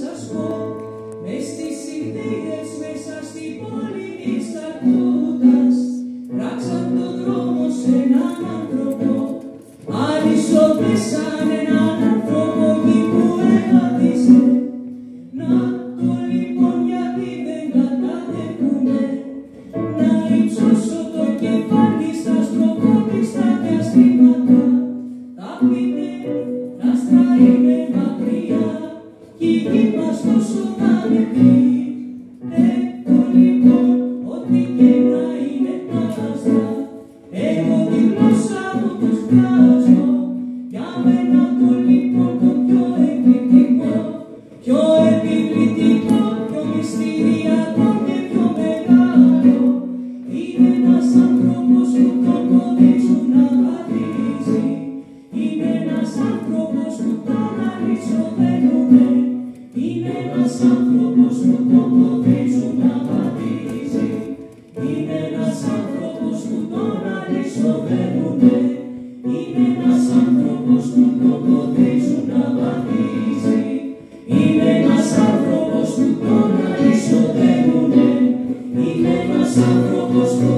σας πω, μες στις ιδέες μέσα στην πόλη της Καλκούτας ράξαν τον δρόμο σε έναν άνθρωπο, αλυσοδέσαν έναν άνθρωπο εκεί που εγαδίσε. Να το λοιπόν γιατί δεν καταδέχουνε να υψώσω το κεφάλι στα στροφόπιστα διαστήματα. Τα πείτε, τα άστρα είναι μακριά κι η γη μας τόσο άνετη. Έχω λοιπόν ό,τι και να είναι τα άστρα, εγώ τη γλώσσα μου τους βγάζω. Για μένα το λοιπόν το πιο εκπληκτικό, πιο επιβλητικό, πιο μυστηριακό και πιο μεγάλο είναι ένας άνθρωπος που τον κοδίζουν να βαδίζει. Είναι ένας άνθρωπος που τον αλυσοδένουνε. Είναι ένας άνθρωπος που τον κοδίζουν να βαδίζει. Είναι ένας άνθρωπος που τον αλυσοδένουνε. Είναι ένας άνθρωπος που τον κοδίζουν να βαδίζει. Είναι ένας άνθρωπος που τον αλυσοδένουνε. Είναι ένας άνθρωπος που